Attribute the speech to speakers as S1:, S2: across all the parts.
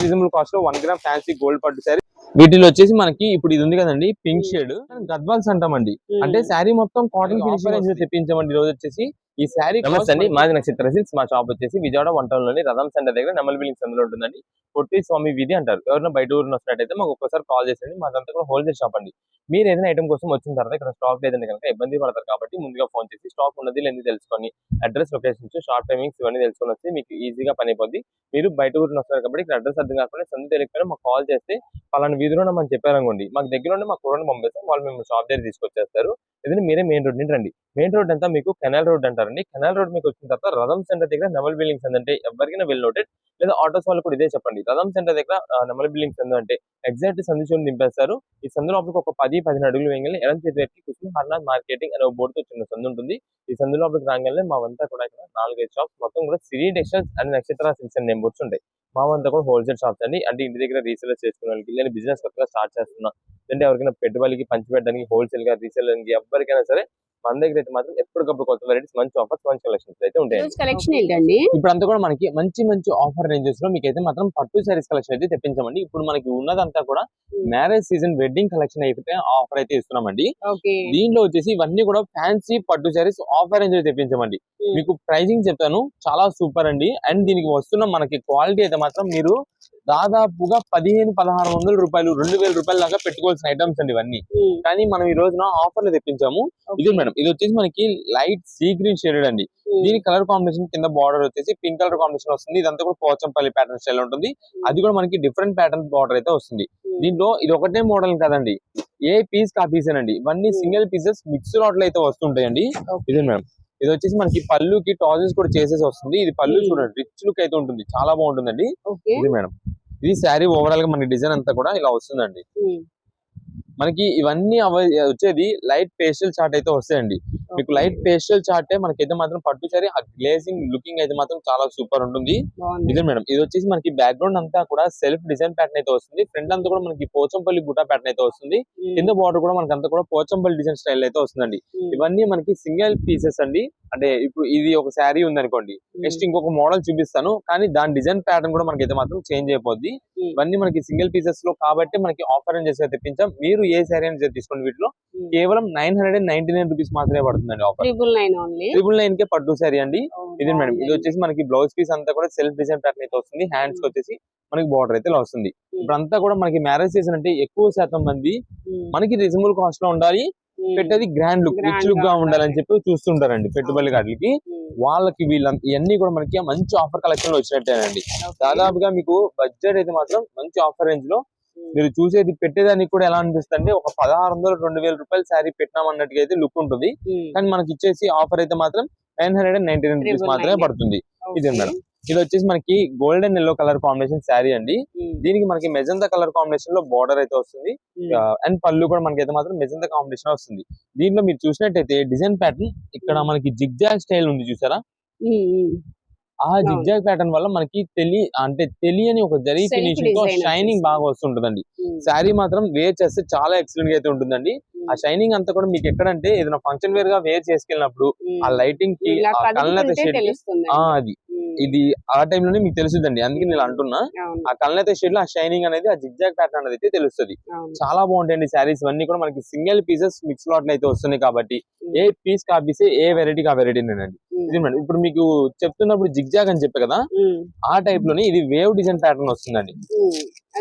S1: Reasonable cost లో 1 gram fancy gold పట్టు శారీ. వీటిలో వచ్చేసి మనకి ఇప్పుడు ఇది ఉంది కదండి పింక్ షేడ్ గద్వాల్స్ అంటామండి. అంటే శారీ మొత్తం కాటన్ ఫినిషింగ్ తెప్పించామండి. ఈ రోజు వచ్చేసి ఈ శారీ నమస్తే అండి. మాది నక్షత్ర సిల్క్స్. మా షాప్ వచ్చేసి విజయవాడ 1 టౌన్ లోని రథం సెంటర్ దగ్గర నెమల్ బిల్డింగ్స్ అందులో ఉంటుందండి. పొట్టి స్వామి వీధి అంటారు. ఎవరైనా బయట ఊరిని వస్తున్నట్టయితే మాకు ఒక్కసారి కాల్ చేసేయండి. మాదంతా కూడా హోల్సేల్ షాప్ అండి. మీరు ఏదైనా ఐటమ్ కోసం వచ్చిన తర్వాత ఇక్కడ స్టాక్ లేదంటే కనుక ఇబ్బంది పడతారు కాబట్టి ముందుగా ఫోన్ చేసి స్టాక్ ఉన్నది లేని తెలుసుకొని అడ్రస్ లొకేషన్స్ షార్ట్ టైమింగ్స్ ఇవన్నీ తెలుసుకొని వస్తే మీకు ఈజీగా పని అయిపోద్ది. మీరు బయట ఊరిని వస్తారు కాబట్టి ఇక్కడ అడ్రస్ అర్థం కాకుండా సందు తెలియకపోయినా మాకు కాల్ చేస్తే పలానా వీధిలో మనం చెప్పారనుకోండి, మాకు దగ్గర ఉండి మాకు కూరని పంపిస్తాం. వాళ్ళు మేము షాప్ దగ్గర తీసుకొచ్చేస్తారు. లేదంటే మీరే మెయిన్ రోడ్ నుండి రండి. మెయిన్ రోడ్ అంతా మీకు కెనాల్ రోడ్ అంటారండి. కెనాల్ రోడ్ మీకు వచ్చిన తర్వాత రథం సెంటర్ దగ్గర నెమల్ బిల్డింగ్స్ అంటే ఎవరికైనా వెల్ నోటెడ్. లేదా ఆటోస్ వాళ్ళు కూడా ఇదే చెప్పండి. రథం సెంటర్ దగ్గర నెమల్ బిల్డింగ్స్ అంటే ఎగ్జాక్ట్ సందు చూడండి దింపేస్తారు. ఈ సందు లోపలికి ఒక 10-15 అడుగులు వేయగానే ఎడం చేతి వ్యక్తి కుసుమ హర్నాథ్ మార్కెటింగ్ అనే బోర్డుతో చిన్న సందు ఉంటుంది. ఈ సందు లోపలికి రాగానే మావంతా కూడా ఇక్కడ 4-5 షాప్స్ మొత్తం కూడా సిరి టెక్స్టైల్స్ అండ్ నక్షత్ర సిల్క్స్ అండ్ నేమ్ బోర్డ్స్ ఉంటాయి. మావంతా కూడా హోల్సేల్ షాప్స్ అండి. అంటే ఇంటి దగ్గర రీసేల్ చేసుకునే వాళ్ళకి, లేదా బిజినెస్ కొత్తగా స్టార్ట్ చేస్తున్నా, అంటే ఎవరికైనా పెట్టుబడికి పంచిపెట్టడానికి, హోల్సేల్ గా రీసేల్ ఎవరికైనా సరే మన దగ్గర అయితే మాత్రం ఎప్పటికప్పుడు కొత్త వెరైటీస్, మంచి ఆఫర్స్, మంచి కలెక్షన్స్ అయితే ఉంటాయి. ఇప్పుడు అంతా కూడా మనకి మంచి మంచి ఆఫర్ రేంజెస్ లో మీకు అయితే మాత్రం పట్టు సారీస్ కలెక్షన్ అయితే తెప్పించామండి. ఇప్పుడు మనకి ఉన్నదంతా కూడా మ్యారేజ్ సీజన్ వెడ్డింగ్ కలెక్షన్ అయితే ఆఫర్ అయితే ఇస్తున్నామండి. దీంట్లో వచ్చేసి ఇవన్నీ కూడా ఫ్యాన్సీ పట్టు సారీస్ ఆఫర్ రేంజ్ తెప్పించామండి. మీకు ప్రైజింగ్ చెప్తాను, చాలా సూపర్ అండి. అండ్ దీనికి వస్తున్న మనకి క్వాలిటీ అయితే మాత్రం మీరు దాదాపుగా 1500-1600 రూపాయలు, 2000 రూపాయల దాకా పెట్టుకోవాల్సిన ఐటమ్స్ అండి ఇవన్నీ. కానీ మనం ఈ రోజున ఆఫర్లు తెప్పించాము. ఇది మేడం, ఇది వచ్చేసి మనకి లైట్ సీ గ్రీన్ షేడెడ్ అండి. దీని కలర్ కాంబినేషన్ కింద బార్డర్ వచ్చేసి పింక్ కలర్ కాంబినేషన్ వస్తుంది. ఇదంతా కూడా పోచంపల్లి ప్యాటర్న్ స్టైల్ ఉంటుంది. అది కూడా మనకి డిఫరెంట్ ప్యాటర్న్ బార్డర్ అయితే వస్తుంది. దీంట్లో ఇది ఒకటే మోడల్ కదండి, ఏ పీస్ కా పీసేనండి. ఇవన్నీ సింగిల్ పీసెస్ మిక్స్ లాట్లు అయితే వస్తుంటాయండి. ఇది మేడం, ఇది వచ్చేసి మనకి పళ్ళుకి టాజెస్ కూడా చేసేసి వస్తుంది. ఇది పళ్ళు చూడండి, రిచ్ లుక్ అయితే ఉంటుంది, చాలా బాగుంటుందండి. ఇది మేడం, ఇది శారీ ఓవరాల్ గా మన డిజైన్ అంతా కూడా ఇలా వస్తుందండి. మనకి ఇవన్నీ వచ్చేది లైట్ పేస్టల్ చార్ట్ అయితే వస్తాయండి. మీకు లైట్ పేస్టల్ చార్టే మనకైతే మాత్రం పట్టు సారీ ఆ గ్లేజింగ్ లుకింగ్ అయితే మాత్రం చాలా సూపర్ ఉంటుంది. ఇదే మేడం, ఇది వచ్చేసి మనకి బ్యాక్గ్రౌండ్ అంతా కూడా సెల్ఫ్ డిజైన్ ప్యాటర్న్ అయితే వస్తుంది. ఫ్రంట్ అంతా కూడా మనకి పోచంపల్లి బుటా ప్యాటర్న్ అయితే వస్తుంది. కింద బార్డర్ కూడా మనకి అంతా కూడా పోచంపల్లి డిజైన్ స్టైల్ అయితే వస్తుందండి. ఇవన్నీ మనకి సింగిల్ పీసెస్ అండి. అంటే ఇప్పుడు ఇది ఒక శారీ ఉంది అనుకోండి, నెక్స్ట్ ఇంకొక మోడల్ చూపిస్తాను, కానీ దాని డిజైన్ ప్యాటర్న్ కూడా మనకైతే మాత్రం చేంజ్ అయిపోద్ది. ఇవన్నీ మనకి సింగిల్ పీసెస్ లో కాబట్టి మనకి ఆఫర్ అని చేసి తెప్పించాం. మీరు ఏ శారీ అని తీసుకోండి, వీటిలో కేవలం 999 రూపీస్ మాత్రమే పడుతుందండి ఆఫర్. 999 కే పట్టు శారీ అండి. ఇది మేడం, ఇది వచ్చేసి మనకి బ్లౌజ్ పీస్ అంతా కూడా సెల్ఫ్ డిజైన్ ప్యాటర్న్ అయితే వస్తుంది. హ్యాండ్స్ వచ్చేసి మనకి బార్డర్ అయితే ఇలా వస్తుంది. ఇప్పుడు అంతా కూడా మనకి మ్యారేజ్ సీజన్ అంటే ఎక్కువ శాతం మంది మనకి రీజనబుల్ కాస్ట్ లో ఉండాలి, పెట్టేది గ్రాండ్ లుక్, రిచ్ లుక్ గా ఉండాలని చెప్పి చూస్తుంటారండి పెట్టుబడి గారికి. వాళ్ళకి ఇవన్నీ కూడా మనకి మంచి ఆఫర్ కలెక్షన్ లో వచ్చినట్టేనండి. దాదాపుగా మీకు బడ్జెట్ అయితే మాత్రం మంచి ఆఫర్ రేంజ్ లో మీరు చూసేది పెట్టేదానికి కూడా ఎలా అనిపిస్తుంది అంటే ఒక 1600-2000 రూపాయల శారీ పెట్టినామన్నట్టుగా అయితే లుక్ ఉంటుంది. కానీ మనకి ఇచ్చేసి ఆఫర్ అయితే మాత్రం 999 రూపీస్ మాత్రమే పడుతుంది. ఇదే మేడం, ఇది వచ్చేసి మనకి golden yellow colour combination sari అండి. దీనికి మనకి మెజంతా కలర్ కాంబినేషన్ లో బార్డర్ అయితే వస్తుంది. అండ్ పళ్ళు కూడా మనకైతే మాత్రం మెజంతా కాంబినేషన్ వస్తుంది. దీంట్లో మీరు చూసినట్టయితే డిజైన్ ప్యాటర్న్ ఇక్కడ మనకి జిగ్జాగ్ స్టైల్ ఉంది చూసారా, ఆ జిగ్జాగ్ ప్యాటర్న్ వల్ల మనకి తెలియని ఒక జరీ ఫినిషింగ్ తో షైనింగ్ బాగా వస్తుంటుందండి. శారీ మాత్రం వేర్ చేస్తే చాలా ఎక్సలెంట్ గా అయితే ఉంటుందండి. ఆ షైనింగ్ అంతా కూడా మీకు ఎక్కడంటే ఏదైనా ఫంక్షన్ వేర్ గా వేర్ చేసుకెళ్ళినప్పుడు ఆ లైటింగ్ కి కళ్ళనైతే షేడ్ అది ఇది ఆ టైంలోనే మీకు తెలుస్తుందండి. అందుకే నేను అంటున్నా, ఆ కళ్ళనైతే షేడ్ లో ఆ షైనింగ్ అనేది ఆ జిగ్జాగ్ ప్యాటర్న్ అనేది అయితే తెలుస్తుంది. చాలా బాగుంటాయండి శారీస్ ఇవన్నీ కూడా మనకి సింగిల్ పీసెస్ మిక్స్ లాట్లు అయితే వస్తున్నాయి కాబట్టి ఏ పీస్ కాపీసే ఏ వెరైటీ కా వెరైటీ నేనండి. ఇది మేడం, ఇప్పుడు మీకు చెప్తున్నప్పుడు జిగ్జాగ్ అని చెప్పే కదా, ఆ టైప్ లోనే ఇది వేవ్ డిజైన్ ప్యాటర్న్ వస్తుందండి.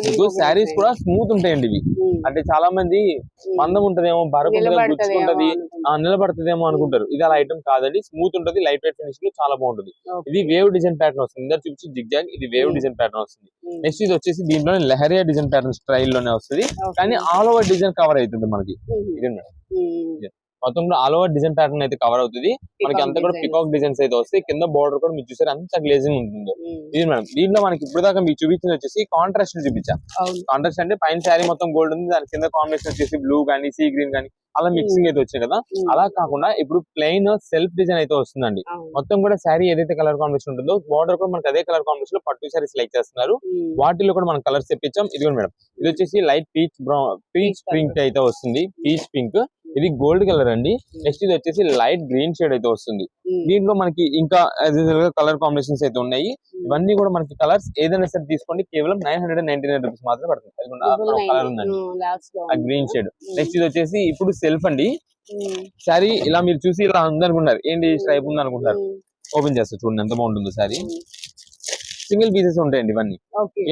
S1: మీకు శారీస్ కూడా స్మూత్ ఉంటాయండి ఇవి. అంటే చాలా మంది మందం ఉంటదేమో, గుచ్చుకుంటది, నిలబడుతుందేమో అనుకుంటారు. ఇది అలా ఐటమ్ కాదండి, స్మూత్ ఉంటది, లైట్ వెయిట్ ఫినిష్ లో చాలా బాగుంటుంది. ఇది వేవ్ డిజైన్ ప్యాటర్న్ వస్తుంది. ఇందా చూపించి జిగ్జాగ్, ఇది వేవ్ డిజైన్ ప్యాటర్న్ వస్తుంది. నెక్స్ట్ ఇది వచ్చేసి దీంట్లో లెహరియా డిజైన్ ప్యాటర్న్ స్టైల్ లోనే వస్తుంది, కానీ ఆల్ ఓవర్ డిజైన్ కవర్ అవుతుంది మనకి. ఇదే మేడం, మొత్తం ఆల్ ఓవర్ డిజైన్ ప్యాటర్న్ అయితే కవర్ అవుతుంది మనకి. అంతా కూడా పికాక్ డిజైన్స్ అయితే వస్తాయి. కింద బార్డర్ కూడా మీరు చూసారు అంత గ్లేజింగ్ ఉంటుందో. ఇది మేడం, దీంట్లో మనకి ఇప్పుడు దాకా మీకు చూపించింది వచ్చేసి కాంట్రాస్ట్ చూపించా. కాంట్రాస్ట్ అంటే పైన శారీ మొత్తం గోల్డ్ ఉంది, దాని కింద కాంబినేషన్ వచ్చేసి బ్లూ గానీ సీ గ్రీన్ గానీ అలా మిక్సింగ్ అయితే వచ్చాయి కదా. అలా కాకుండా ఇప్పుడు ప్లెయిన్ సెల్ఫ్ డిజైన్ అయితే వస్తుందండి. మొత్తం కూడా శారీ ఏదైతే కలర్ కాంబినేషన్ ఉంటుందో బార్డర్ కూడా మనకి అదే కలర్ కాంబినేషన్ లో పట్టు శారీస్ లైక్ చేస్తున్నారు. వాటిలో కూడా మనం కలర్స్ తెప్పించాం. ఇదిగో మేడం, ఇది వచ్చేసి లైట్ పీచ్ పింక్ అయితే వస్తుంది, పీచ్ పింక్. ఇది గోల్డ్ కలర్ అండి. నెక్స్ట్ ఇది వచ్చేసి లైట్ గ్రీన్ షేడ్ అయితే వస్తుంది. దీంట్లో మనకి ఇంకా కలర్ కాంబినేషన్స్ అయితే ఉన్నాయి. ఇవన్నీ కూడా మనకి కలర్స్ ఏదైనా సరే తీసుకోండి, కేవలం 999 రూపీస్ మాత్రమే పడుతుంది. కలర్ ఉందండి గ్రీన్ షేడ్. నెక్స్ట్ ఇది వచ్చేసి ఇప్పుడు సెల్ఫ్ అండి. శారీ ఇలా మీరు చూసి ఇలా ఉందనుకుంటారు, ఏంటి స్ట్రైప్ ఉంది అనుకుంటారు. ఓపెన్ చేస్తే చూడండి ఎంత బాగుంటుందో శారీ. సింగిల్ పీసెస్ ఉంటాయండి ఇవన్నీ.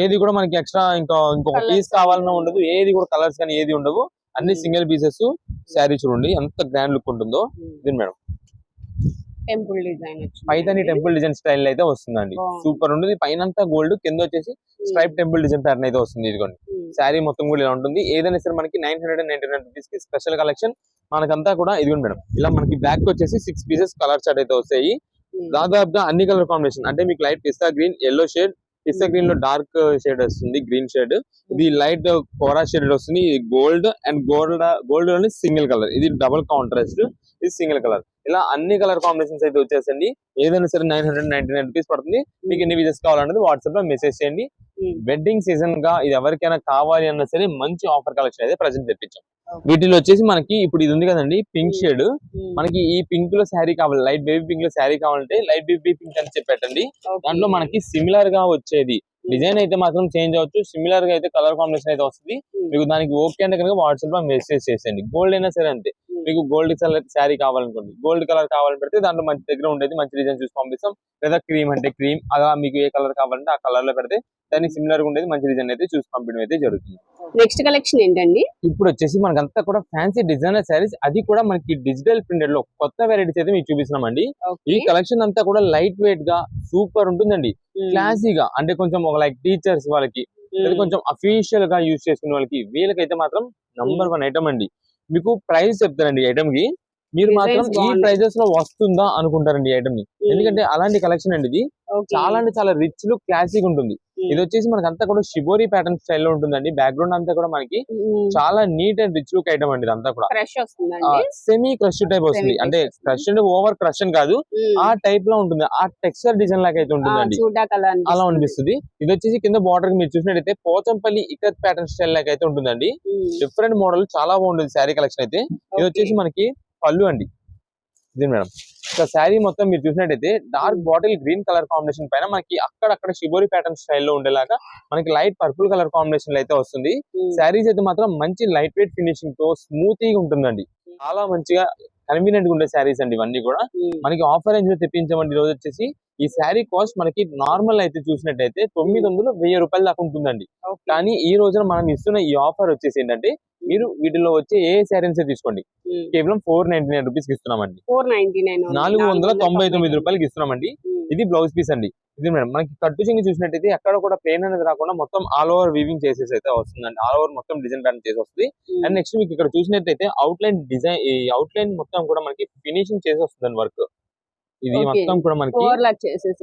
S1: ఏది కూడా మనకి ఎక్స్ట్రా ఇంకొక పీస్ కావాలన్నా ఉండదు. ఏది కూడా కలర్స్ కానీ ఏది ఉండవు, అన్ని సింగిల్ పీసెస్. శారీ చూడండి ఎంత గ్రాండ్ లుక్ ఉంటుందో. దీని madam
S2: temple design,
S1: Paithani temple design style అయితే వస్తుందండి. సూపర్ ఉంటుంది. పైన అంతా గోల్డ్, కింద వచ్చేసి స్ట్రైప్ టెంపుల్ డిజైన్ ప్యాటర్న్ అయితే వస్తుంది. ఇదిగోండి శారీ మొత్తం కూడా ఇలా ఉంటుంది. ఏదైనా సరే మనకి 999 రూపీస్ కి స్పెషల్ కలెక్షన్ మనకంతా కూడా. ఇదిగోండి మేడం ఇలా మనకి బ్యాక్ వచ్చేసి 6 పీసెస్ కలర్ చార్ట్ అయితే వస్తాయి. దాదాపుగా అన్ని కలర్ కాంబినేషన్, అంటే మీకు లైట్ పిస్తా గ్రీన్, ఎల్లో షేడ్, పిస్తా గ్రీన్ లో డార్క్ షేడ్ వస్తుంది, గ్రీన్ షేడ్. ఇది లైట్ కోరా షేడ్ వస్తుంది. ఇది గోల్డ్ అండ్ గోల్డ్ లోని సింగిల్ కలర్. ఇది డబుల్ కాంట్రాస్ట్, ఇది సింగిల్ కలర్. ఇలా అన్ని కలర్ కాంబినేషన్స్ అయితే వచ్చేసండి. ఏదైనా సరే 999 రూపీస్ పడుతుంది. మీకు ఎన్ని పీసెస్ కావాలన్నది వాట్సాప్ లో మెసేజ్ చేయండి. వెడ్డింగ్ సీజన్ గా ఇది ఎవరికైనా కావాలి అన్నా సరే మంచి ఆఫర్ కలెక్షన్ అయితే ప్రజెంట్ తెప్పించాం. వీటిలో వచ్చేసి మనకి ఇప్పుడు ఇది ఉంది కదండి పింక్ షేడ్. మనకి ఈ పింక్ లో శారీ కావాలి, లైట్ బేబీ పింక్ లో శారీ కావాలంటే లైట్ బేబీ పింక్ అని చెప్పండి. దాంట్లో మనకి సిమిలర్ గా వచ్చేది డిజైన్ అయితే మాత్రం చేంజ్ అవ్వచ్చు. సిమిలర్ గా అయితే కలర్ కాంబినేషన్ అయితే వస్తుంది. మీకు దానికి ఓకే అంటే కనుక వాట్సాప్ లో మెసేజ్ చేసేయండి. గోల్డ్ అయినా సరే అంతే. మీకు గోల్డ్ కలర్ శారీ కావాలనుకోండి, గోల్డ్ కలర్ కావాలని పెడితే దాంట్లో మంచి దగ్గర ఉండేది మంచి డిజైన్ చూసి పంపిస్తాం. లేదా క్రీమ్ అంటే క్రీమ్, అలా మీకు ఏ కలర్ కావాలంటే ఆ కలర్ లో పెడితే దానికి సిమిలర్ గా ఉండేది మంచి డిజైన్ అయితే చూసి పంపించడం అయితే జరుగుతుంది.
S2: నెక్స్ట్ కలెక్షన్ ఏంటండి?
S1: ఇప్పుడు వచ్చేసి మనకంతా కూడా ఫ్యాన్సీ డిజైనర్ శారీస్, అది కూడా మనకి డిజిటల్ ప్రింటెడ్ లో కొత్త వెరైటీస్ అయితే మీకు చూపిస్తున్నామండి. ఈ కలెక్షన్ అంతా కూడా లైట్ వెయిట్ గా సూపర్ ఉంటుందండి. క్లాసీగా, అంటే కొంచెం ఒక లైక్ టీచర్స్ వాళ్ళకి, కొంచెం అఫీషియల్ గా యూజ్ చేసుకునే వాళ్ళకి, వీళ్ళకైతే మాత్రం నంబర్ 1 ఐటమ్ అండి. మీకు ప్రైస్ చెప్తారండి ఈ ఐటమ్ కి, మీరు మాత్రం ఈ ప్రైజెస్ లో వస్తుందా అనుకుంటారండి ఈ ఐటమ్ ని. ఎందుకంటే అలాంటి కలెక్షన్ అండి ఇది. చాలా అంటే చాలా రిచ్ లుక్, క్లాసిక్ ఉంటుంది. ఇది వచ్చేసి మనకి అంతా కూడా షిబోరి ప్యాటర్న్ స్టైల్లో ఉంటుందండి. బ్యాక్గ్రౌండ్ అంతా కూడా మనకి చాలా neat and rich look item అండి. ఇదంతా కూడా సెమీ క్రష్ టైప్ వస్తుంది. అంటే క్రష్ అంటే ఓవర్ క్రష్ అని కాదు, ఆ టైప్ లో ఉంటుంది. ఆ టెక్స్చర్ డిజైన్ లాగా అయితే ఉంటుందండి, అలా అనిపిస్తుంది. ఇది వచ్చేసి కింద బార్డర్ మీరు చూసినట్టయితే పోచంపల్లి ఇక్కత్ ప్యాటర్న్ స్టైల్ లాగా అయితే ఉంటుందండి. డిఫరెంట్ మోడల్, చాలా బాగుంటుంది శారీ కలెక్షన్ అయితే. ఇది వచ్చేసి మనకి పళ్ళు అండి. ఇది మేడం ఇక శారీ మొత్తం మీరు చూసినట్టయితే dark bottle green colour combination పైన మనకి అక్కడక్కడ షిబోరి ప్యాటర్న్ స్టైల్లో ఉండేలాగా మనకి లైట్ పర్పుల్ కలర్ కాంబినేషన్ అయితే వస్తుంది. శారీస్ అయితే మాత్రం మంచి లైట్ వెయిట్ ఫినిషింగ్ తో స్మూతీగా ఉంటుందండి. చాలా మంచిగా కన్వీనియంట్ గా ఉండే శారీస్ అండి ఇవన్నీ కూడా. మనకి ఆఫర్ రేంజ్ లో తెప్పించామండి. ఈ రోజు వచ్చేసి ఈ శారీ కాస్ట్ మనకి నార్మల్ అయితే చూసినట్టయితే 900-1000 రూపాయల దాకా ఉంటుందండి. కానీ ఈ రోజున మనం ఇస్తున్న ఈ ఆఫర్ వచ్చేసి ఏంటంటే, మీరు వీటిలో వచ్చే ఏ శారీస్ తీసుకోండి, కేవలం 499 రూపీస్ కి ఇస్తున్నామండి. 499 రూపాయలకి ఇస్తున్నామండి. ఇది బ్లౌజ్ పీస్ అండి. ఇది మేడం మనకి కట్టు చెంగి చూసినట్టయితే ఎక్కడ కూడా ప్లేన్ అనేది రాకుండా మొత్తం ఆల్ ఓవర్ వీవింగ్ చేసేసి అయితే వస్తుందండి. ఆల్ ఓవర్ మొత్తం డిజైన్ ప్యాటర్న్ చేసి వస్తుంది. అండ్ నెక్స్ట్ మీకు ఇక్కడ చూసినట్టయితే అవుట్ లైన్ డిజైన్, ఈ అవుట్ లైన్ మొత్తం కూడా మనకి ఫినిషింగ్ చేసి వస్తుందండి వర్క్. ఇది మొత్తం కూడా మనకి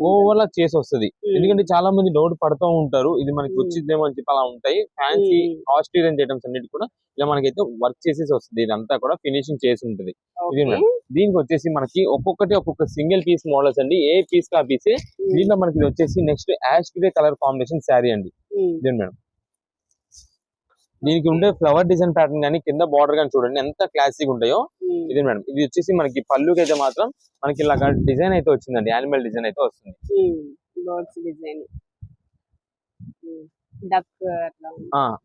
S1: ఓవర్లాక్ చేసి వస్తుంది. ఎందుకంటే చాలా మంది డౌట్ పడుతూ ఉంటారు, ఇది మనకి వచ్చిద్దేమో అని చెప్పి. అలా ఉంటాయి ఫ్యాన్సీ కాస్ట్లీ రేంజ్ ఐటమ్స్ అన్నిటి కూడా ఇలా మనకైతే వర్క్ చేసేసి వస్తుంది. ఇదంతా కూడా ఫినిషింగ్ చేసి ఉంటుంది. ఇది మేడం దీనికి వచ్చేసి మనకి ఒక్కొక్క సింగిల్ పీస్ మోడల్స్ అండి. ఏ పీస్ కా పీసే. దీంట్లో మనకి ఇది వచ్చేసి next ash grey colour combination sari అండి. ఇది మేడం దీనికి ఉండే ఫ్లవర్ డిజైన్ ప్యాటర్న్ కానీ కింద బార్డర్ కానీ చూడండి ఎంత క్లాసిక్ ఉంటాయో. ఇది మేడం ఇది వచ్చేసి మనకి పళ్ళుకి అయితే మాత్రం మనకి ఇలాగా డిజైన్ అయితే వచ్చిందండి. యానిమల్ డిజైన్ అయితే వస్తుంది.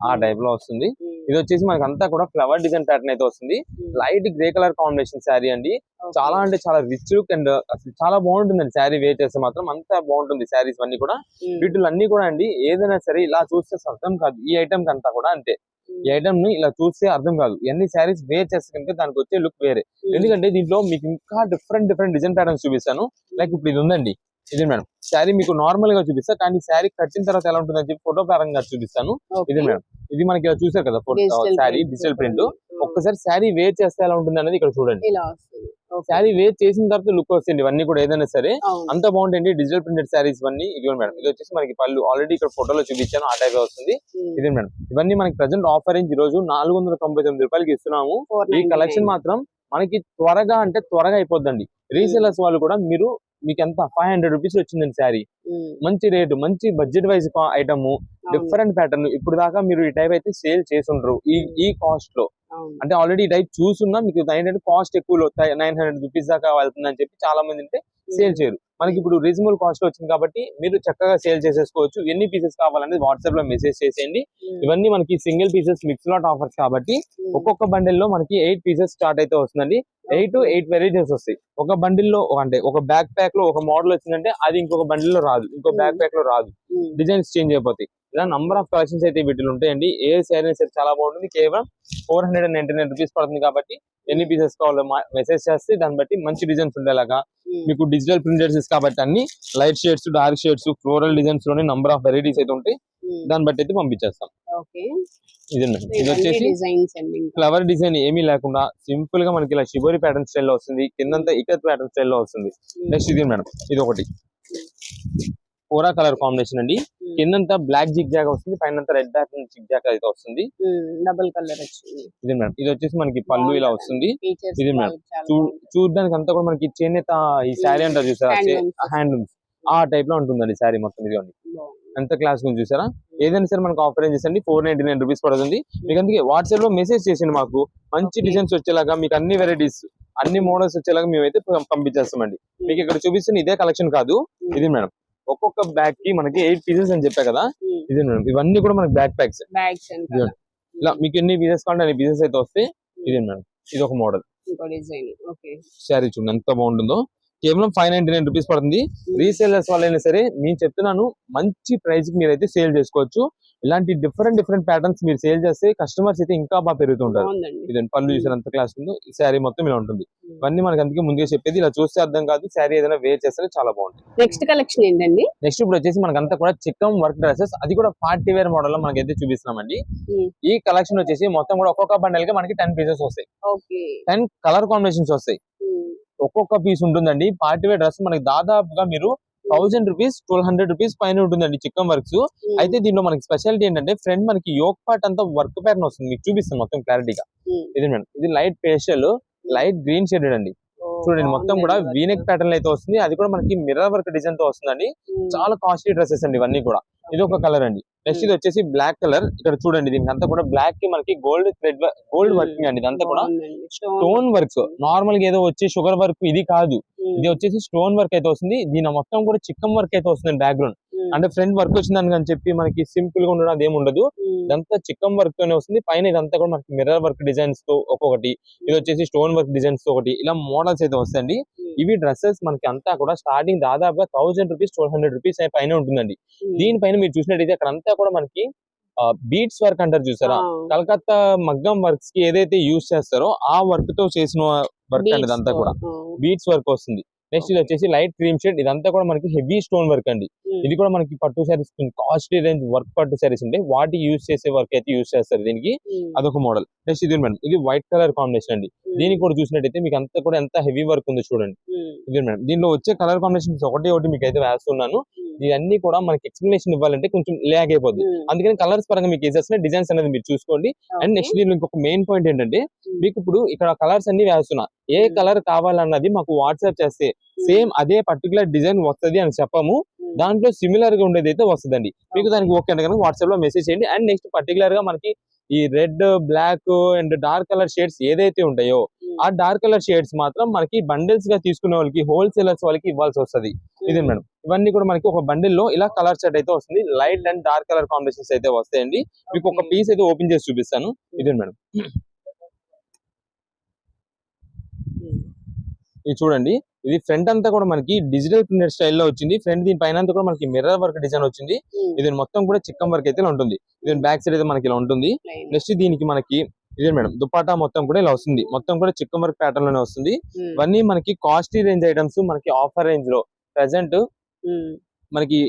S1: ఆ టైప్ లో వస్తుంది. ఇది వచ్చేసి మనకి అంతా కూడా ఫ్లవర్ డిజైన్ ప్యాటర్న్ అయితే వస్తుంది. Light grey colour combination sari అండి. చాలా అంటే చాలా రిచ్ లుక్ అండ్ అసలు చాలా బాగుంటుందండి. శారీ వేర్ చేస్తే మాత్రం అంతా బాగుంటుంది. శారీస్ అన్ని కూడా వీటిలో అన్ని కూడా అండి. ఏదైనా సరే ఇలా చూస్తే అర్థం కాదు. ఈ ఐటమ్ అంతా కూడా అంతే. ఈ ఐటమ్ ను ఇలా చూస్తే అర్థం కాదు. ఎన్ని శారీస్ వేర్ చేస్తే కనుక దానికి వచ్చే లుక్ వేరే. ఎందుకంటే దీంట్లో మీకు ఇంకా డిఫరెంట్ డిజైన్ ప్యాటర్న్స్ చూపిస్తాను. లైక్ ఇప్పుడు ఇది ఉందండి. ఇది మేడం శారీ మీకు నార్మల్ గా చూపిస్తా, కానీ శారీ కట్టిన తర్వాత ఎలా ఉంటుందని చెప్పి ఫోటో పరంగా చూపిస్తాను. ఇది మేడం ఇది మనకి ఇలా చూసారు కదా శారీ డిజిటల్ ప్రింట్. ఒక్కసారి శారీ వేర్ చేస్తే ఎలా ఉంటుంది అనేది ఇక్కడ చూడండి. శారీ వేర్ చేసిన తర్వాత లుక్ వస్తుంది. ఇవన్నీ కూడా ఏదైనా సరే అంత బాగుంటాయండి. డిజిటల్ ప్రింటెడ్ శారీస్ ఇవన్నీ. ఇది మేడం ఇది వచ్చేసి మనకి పళ్ళు ఆల్రెడీ ఇక్కడ ఫోటోలో చూపించాను, ఆ టైప్ వస్తుంది. ఇది మేడం ఇవన్నీ మనకి ప్రజెంట్ ఆఫర్ రేంజ్ ఈ రోజు 499 రూపాయలకి ఇస్తున్నాము. ఈ కలెక్షన్ మాత్రం మనకి త్వరగా అంటే త్వరగా అయిపోద్దండి. రీసేలర్స్ వాళ్ళు కూడా మీకు ఎంత 500 రూపీస్ వచ్చిందండి శారీ. మంచి రేటు, మంచి budget wise item, different pattern. ఇప్పుడు దాకా మీరు ఈ టైప్ అయితే సేల్ చేసి ఉండరు ఈ కాస్ట్ లో.
S2: అవును.
S1: అంటే ఆల్రెడీ ఈ టైప్ చూసున్నా మీకు ఏంటంటే కాస్ట్ ఎక్కువ 900 రూపీస్ దాకా వెళ్తుందని చెప్పి చాలా మంది అంటే సేల్ చేయరు. మనకి ఇప్పుడు రీజనబుల్ కాస్ట్ వచ్చింది కాబట్టి మీరు చక్కగా సేల్ చేసేసుకోవచ్చు. ఎన్ని పీసెస్ కావాలనేది వాట్సాప్ లో మెసేజ్ చేసేయండి. ఇవన్నీ మనకి single pieces mix lot offers కాబట్టి ఒక్కొక్క బండిల్ లో మనకి 8 పీసెస్ స్టార్ట్ అయితే వస్తుందండి. 8 వెరైటీస్ వస్తాయి. ఒక బండిల్ లో అంటే ఒక బ్యాక్ ప్యాక్ లో ఒక మోడల్ వచ్చిందంటే అది ఇంకొక బండిల్ లో రాదు, ఇంకో బ్యాక్ ప్యాక్ లో రాదు, డిజైన్స్ చేంజ్ అయిపోతాయి. ఇలా నంబర్ ఆఫ్ కలెక్షన్స్ అయితే వీటిలో ఉంటాయండి. ఏ శారీ సరే చాలా బాగుంటుంది. కేవలం 499 రూపీస్ పడుతుంది కాబట్టి ఎన్ని పీసెస్ కావాలో మెసేజ్ చేస్తే దాన్ని బట్టి మంచి డిజైన్స్ ఉండేలాగా మీకు డిజిటల్ ప్రింటర్స్ కాబట్టి అన్ని light shades, dark shades, floral designs లోనే నంబర్ ఆఫ్ వెరైటీస్ అయితే ఉంటాయి. దాన్ని బట్టి అయితే పంపించేస్తాం. ఇది వచ్చేసి ఫ్లవర్ డిజైన్ ఏమీ లేకుండా సింపుల్ గా మనకి ఇలా షిబోరి ప్యాటర్న్ స్టైల్ లో వస్తుంది. కిందంతా ఇకత్ ప్యాటర్న్ స్టైల్ లో వస్తుంది. నెక్స్ట్ ఇది మేడం, ఇది ఒకటి కోరా కలర్ కాంబినేషన్ అండి. కిందంతా బ్లాక్ జిగ్ జాగ్ వస్తుంది, పైన రెడ్ ప్యాటర్న్ జిగ్ జాగ్ అయితే వస్తుంది.
S2: డబుల్ కలర్ వచ్చింది.
S1: ఇది మేడం, ఇది వచ్చేసి మనకి పళ్ళు ఇలా వస్తుంది. ఇది మేడం చూడడానికి అంతా కూడా మనకి చేనేత ఈ శారీ అంటారు చూసారా, హ్యాండ్లూమ్స్ ఆ టైప్ లో ఉంటుందండి శారీ మొత్తం. ఇదిగోండి ఎంత క్లాస్ గురించి చూసారా. ఏదైనా సరే మనకు ఆఫర్ ఏం చేసండి 499 రూపీస్ పడుతుంది. మీకు అందుకే వాట్సాప్ లో మెసేజ్ చేసింది మాకు మంచి డిజైన్స్ వచ్చేలాగా, మీకు అన్ని వెరైటీస్ అన్ని మోడల్స్ వచ్చేలాగా మేమైతే పంపించేస్తామండి. మీకు ఇక్కడ చూపిస్తున్న ఇదే కలెక్షన్ కాదు, ఇది మేడం ఒక్కొక్క బ్యాగ్ కి మనకి 8 పీసెస్ అని చెప్పా కదా. ఇది మేడం ఇవన్నీ కూడా మనకి బ్యాక్ ప్యాక్స్. ఇలా మీకు ఎన్ని పీసెస్ కావాలంటే అన్ని పీసెస్ అయితే వస్తాయి. ఇది మేడం, ఇది ఒక మోడల్ శారీ చూడండి ఎంత బాగుంటుందో. కేవలం 599 రూపీస్ పడుతుంది. రీసేలర్స్ వాళ్ళైనా సరే నేను చెప్తున్నాను, మంచి ప్రైస్ కి మీరైతే సేల్ చేసుకోవచ్చు. ఇలాంటి డిఫరెంట్ ప్యాటర్న్స్ మీరు సేల్ చేస్తే కస్టమర్స్ అయితే ఇంకా బాగా పెరుగుతుంటారు. ఇదండి పళ్ళు చూసారు ఎంత క్లాస్ ఉందో. ఈ శారీ మొత్తం ఇలా ఉంటుంది. ఇవన్నీ మనకి అందుకే ముందుగా చెప్పేది, ఇలా చూస్తే అర్థం కాదు, శారీ ఏదైనా వేర్ చేస్తే చాలా బాగుంటుంది.
S2: నెక్స్ట్ కలెక్షన్ ఏంటండి?
S1: నెక్స్ట్ ఇప్పుడు వచ్చేసి మనకంతా కూడా చిక్కం వర్క్ డ్రెస్సెస్, అది కూడా పార్టీ వేర్ మోడల్ లో మనకైతే చూపిస్తున్నామండి. ఈ కలెక్షన్ వచ్చేసి మొత్తం కూడా ఒక్కొక్క బండల్ కి మనకి 10 పీసెస్ వస్తాయి. 10 కలర్ కాంబినేషన్స్ వస్తాయి. ఒక్కొక్క పీస్ ఉంటుందండి. పార్టీ వేర్ డ్రెస్ మనకి దాదాపుగా మీరు 1000 రూపీస్ 1200 రూపీస్ పైన ఉంటుందండి చిక్కం వర్క్స్. అయితే దీనిలో మనకి స్పెషాలిటీ ఏంటంటే ఫ్రంట్ మనకి యోక్ పార్ట్ అంతా వర్క్ ప్యాటర్న్ వస్తుంది. మీకు చూపిస్తాను మొత్తం క్లారిటీగా. ఇది మేడం, ఇది light pastel light green shaded అండి. చూడండి మొత్తం కూడా వీనెక్ ప్యాటర్న్ అయితే వస్తుంది. అది కూడా మనకి మిర్రర్ వర్క్ డిజైన్ తో వస్తుందండి. చాలా కాస్ట్లీ డ్రెస్సెస్ అండి ఇవన్నీ కూడా. ఇది ఒక కలర్ అండి. నెక్స్ట్ ఇది వచ్చేసి బ్లాక్ కలర్. ఇక్కడ చూడండి దీనికి అంతా కూడా బ్లాక్ కి మనకి గోల్డ్ వర్కింగ్ అండి. ఇదంతా కూడా స్టోన్ వర్క్స్. నార్మల్ గా ఏదో వచ్చి షుగర్ వర్క్ ఇది కాదు, ఇది వచ్చేసి స్టోన్ వర్క్ అయితే వస్తుంది. దీని మొత్తం కూడా చిక్కం వర్క్ అయితే వస్తుంది బ్యాక్గ్రౌండ్. అంటే ఫ్రంట్ వర్క్ వచ్చిందని అని చెప్పి మనకి సింపుల్ గా ఉండడం అదేమి ఉండదు. ఇదంతా చిక్కం వర్క్ తోనే వస్తుంది. పైన ఇదంతా కూడా మనకి మిర్రర్ వర్క్ డిజైన్స్ తో ఒక్కొక్కటి, ఇది వచ్చేసి స్టోన్ వర్క్ డిజైన్స్ తో ఒకటి, ఇలా మోడల్స్ అయితే వస్తాయండి. ఇవి డ్రెస్సెస్ మనకి అంతా కూడా స్టార్టింగ్ దాదాపుగా 1000 రూపీస్ 1200 రూపీస్ పైన ఉంటుందండి. దీనిపైన మీరు చూసినట్టయితే అక్కడ అంతా కూడా మనకి బీట్స్ వర్క్ అంటారు చూసారా, కలకత్తా మగ్గం వర్క్స్ కి ఏదైతే యూజ్ చేస్తారో ఆ వర్క్ తో చేసిన వర్క్ అండి. ఇదంతా కూడా బీట్స్ వర్క్ వస్తుంది. నెక్స్ట్ ఇది వచ్చేసి లైట్ క్రీమ్ షేడ్. ఇదంతా కూడా మనకి హెవీ స్టోన్ వర్క్ అండి. ఇది కూడా మనకి పట్టు శారీస్ కాస్ట్లీ రేంజ్ వర్క్ పట్టు శారీస్ ఉంటాయి, వాటి యూజ్ చేసే వర్క్ అయితే యూజ్ చేస్తారు దీనికి. అదొక మోడల్. నెక్స్ట్ ఇది మేడం, ఇది వైట్ కలర్ కాంబినేషన్ అండి. దీనికి కూడా చూసినట్టయితే మీకు అంతా కూడా ఎంత హెవీ వర్క్ ఉందో చూడండి. ఇది మేడం, దీనిలో వచ్చే కలర్ కాంబినేషన్స్ ఒకటి మీకు అయితే వేస్తున్నాను. ఇవన్నీ కూడా మనకి ఎక్స్ప్లెనేషన్ ఇవ్వాలంటే కొంచెం ల్యాగ్ అయిపోతుంది. అందుకని కలర్స్ పరంగా మీకు వేసేసిన డిజైన్స్ అనేది మీరు చూసుకోండి. అండ్ నెక్స్ట్ దీనిలో ఇంకొక మెయిన్ పాయింట్ ఏంటంటే, మీకు ఇప్పుడు ఇక్కడ కలర్స్ అన్ని వేస్తున్నా, ఏ కలర్ కావాలన్నది మాకు వాట్సాప్ చేస్తే సేమ్ అదే పర్టికులర్ డిజైన్ వస్తుంది అని చెప్పము. దాంట్లో సిమిలర్ గా ఉండేది అయితే వస్తుందండి. మీకు దానికి ఓకే అంటే కనుక వాట్సాప్ లో మెసేజ్ చేయండి. అండ్ నెక్స్ట్ పర్టికులర్ గా మనకి ఈ red, black and dark colour shades ఏదైతే ఉంటాయో ఆ డార్క్ కలర్ షేడ్స్ మాత్రం మనకి బండిల్స్ గా తీసుకునే వాళ్ళకి, హోల్సేలర్స్ వాళ్ళకి ఇవ్వాల్సి వస్తుంది. ఇది మేడం, ఇవన్నీ కూడా మనకి ఒక బండిల్ లో ఇలా కలర్ సెట్ అయితే వస్తుంది. Light and dark colour combinations అయితే వస్తాయండి. మీకు ఒక పీస్ అయితే ఓపెన్ చేసి చూపిస్తాను. ఇది మేడం, ఇది చూడండి. ఇది ఫ్రంట్ అంతా కూడా మనకి డిజిటల్ ప్రింటెడ్ స్టైల్లో వచ్చింది. ఫ్రంట్ దీని పైన అంతా కూడా మనకి మిర్రర్ వర్క్ డిజైన్ వచ్చింది. ఇది మొత్తం కూడా చిక్కం వర్క్ అయితే ఉంటుంది. ఇది బ్యాక్ సైడ్ అయితే మనకి ఇలా ఉంటుంది. నెక్స్ట్ దీనికి మనకి ఇదే మేడం దుపట్టా మొత్తం కూడా ఇలా వస్తుంది. మొత్తం కూడా చిక్కం వర్క్ ప్యాటర్న్ లోనే వస్తుంది. ఇవన్నీ మనకి కాస్ట్లీ రేంజ్ ఐటమ్స్ మనకి ఆఫర్ రేంజ్ లో ప్రెసెంట్ మనకి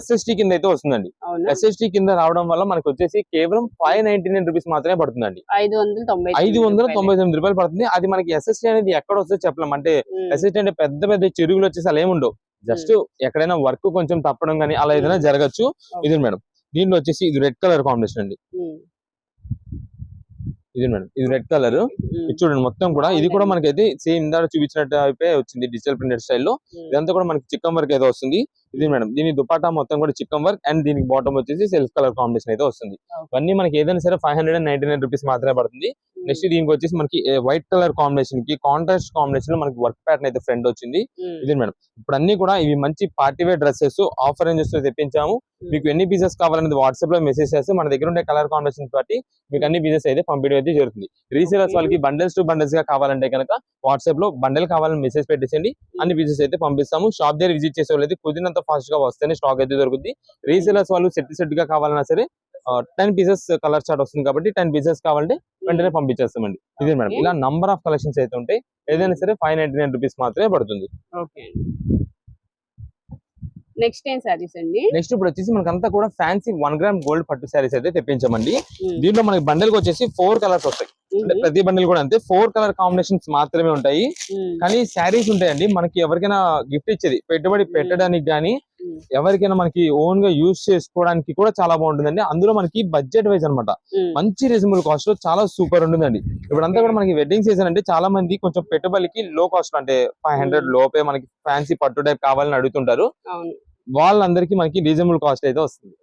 S1: SST కింద అయితే వస్తుందండి. SST కింద రావడం వల్ల మనకి వచ్చేసి కేవలం 599 రూపీస్ మాత్రమే పడుతుందండి. 599 రూపాయలు పడుతుంది. అది మనకి SST అనేది ఎక్కడ వస్తుందో చెప్పలేం. అంటే SST అంటే పెద్ద పెద్ద చెరువులు వచ్చేసి అలా ఏముండవు. జస్ట్ ఎక్కడైనా వర్క్ కొంచెం తప్పడం కానీ అలా ఏదైనా జరగచ్చు. ఇది మేడం, దీంట్లో వచ్చేసి ఇది రెడ్ కలర్ కాంబినేషన్ అండి. ఇది మేడం, ఇది రెడ్ కలర్. ఇది చూడండి మొత్తం కూడా ఇది కూడా మనకైతే సేమ్ ఇందాక చూపించినట్టు అయిపోయి వచ్చింది డిజిటల్ ప్రింటెడ్ స్టైల్లో. ఇదంతా కూడా మనకి చిక్కం వర్క్ అయితే వస్తుంది. ఇది మేడం, దీని దుపట్టా మొత్తం కూడా చిక్కం వర్క్ అండ్ దీనికి బాటమ్ వచ్చేసి సెల్ఫ్ కలర్ కాంబినేషన్ అయితే వస్తుంది. ఇవన్నీ మనకి ఏదైనా సరే 599 రూపీస్ మాత్రమే పడుతుంది. నెక్స్ట్ దీనికి వచ్చేసి మనకి వైట్ కలర్ కాంబినేషన్ కి కాంట్రాస్ట్ కాంబినేషన్ లో మనకి వర్క్ ప్యాటర్న్ అయితే ఫ్రంట్ వచ్చింది. ఇది మేడం ఇప్పుడు అన్ని కూడా ఇవి మంచి party wear dresses offer ranges లో తెప్పించాము. మీకు ఎన్ని పీసెస్ కావాలనేది వాట్సాప్ లో మెసేజ్ చేస్తే మన దగ్గర ఉండే కలర్ కాంబినేషన్ బట్టి మీకు అన్ని పీసెస్ అయితే పంపించడం అయితే జరుగుతుంది. రీసేలర్స్ వాళ్ళకి బండిల్స్ టు బండిల్స్ గా కావాలంటే కనుక వాట్సాప్ లో బండిల్ కావాలని మెసేజ్ పెట్టేసండి, అన్ని పీసెస్ అయితే పంపిస్తాము. షాప్ దగ్గర విజిట్ చేసే వాళ్ళు అయితే కుదిరినంత ఫాస్ట్ గా వస్తేనే స్టాక్ అయితే దొరుకుతుంది. రీసేలర్స్ వాళ్ళు సెట్ గా కావాలన్నా సరే 10 పీసెస్ కలర్ చార్ట్ వస్తుంది కాబట్టి 10 పీసెస్ కావాలంటే వెంటనే పంపించేస్తామండి. ఇదే మేడం ఇలా నంబర్ ఆఫ్ కలెక్షన్స్ అయితే ఉంటాయి. ఏదైనా సరే 599 రూపీస్ మాత్రమే పడుతుంది.
S2: నెక్స్ట్ ఏం సారీస్ అండి?
S1: నెక్స్ట్ ఇప్పుడు వచ్చేసి మనకంతా కూడా ఫ్యాన్సీ 1 గ్రామ్ గోల్డ్ పట్టు సారీస్ అయితే తెప్పించామండి. దీంట్లో మనకి బండిల్ వచ్చేసి 4 కలర్స్ వస్తాయి. అంటే ప్రతి బండిల్ కూడా అంతే 4 కలర్ కాంబినేషన్స్ మాత్రమే ఉంటాయి. కానీ శారీస్ ఉంటాయండి మనకి ఎవరికైనా గిఫ్ట్ ఇచ్చేది పెట్టుబడి పెట్టడానికి గానీ ఎవరికైనా మనకి ఓన్ గా యూజ్ చేసుకోవడానికి కూడా చాలా బాగుంటుందండి. అందులో మనకి బడ్జెట్ వైజ్ అనమాట మంచి రీజనబుల్ కాస్ట్ లో చాలా సూపర్ ఉంటుందండి. ఇప్పుడంతా కూడా మనకి వెడ్డింగ్ సీజన్ అంటే చాలా మంది కొంచెం పెట్టుబడికి లో కాస్ట్ అంటే 500 లోపే మనకి ఫ్యాన్సీ పట్టు టైప్ కావాలని అడుగుతుంటారు. వాళ్ళందరికీ మనకి రీజనబుల్ కాస్ట్ అయితే వస్తుంది.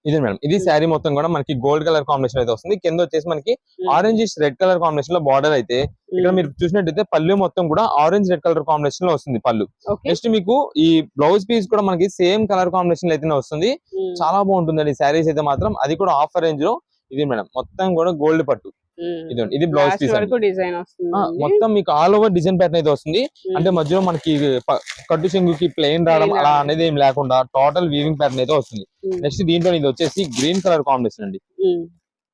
S1: ఇది మేడం ఇది శారీ మొత్తం కూడా మనకి గోల్డ్ కలర్ కాంబినేషన్ అయితే వస్తుంది. కింద వచ్చేసి మనకి ఆరెంజ్ రెడ్ కలర్ కాంబినేషన్ లో బార్డర్ అయితే ఇక్కడ మీరు చూసినట్టయితే పళ్ళు మొత్తం కూడా ఆరెంజ్ రెడ్ కలర్ కాంబినేషన్ లో వస్తుంది పళ్ళు. నెక్స్ట్ మీకు ఈ బ్లౌజ్ పీస్ కూడా మనకి సేమ్ కలర్ కాంబినేషన్ అయితేనే వస్తుంది. చాలా బాగుంటుందండి శారీస్ అయితే మాత్రం, అది కూడా ఆఫర్ రేంజ్ లో. ఇది మేడం మొత్తం కూడా గోల్డ్ పట్టు. ఇది బ్లౌజ్ పీస్ మొత్తం మీకు ఆల్ ఓవర్ డిజైన్ ప్యాటర్న్ అయితే వస్తుంది. అంటే మధ్యలో మనకి కట్టు చెంగుకి ప్లెయిన్ రావడం అలా అనేది ఏం లేకుండా టోటల్ వీవింగ్ ప్యాటర్న్ అయితే వస్తుంది. నెక్స్ట్ దీంట్లో ఇది వచ్చేసి గ్రీన్ కలర్ కాంబినేషన్ అండి.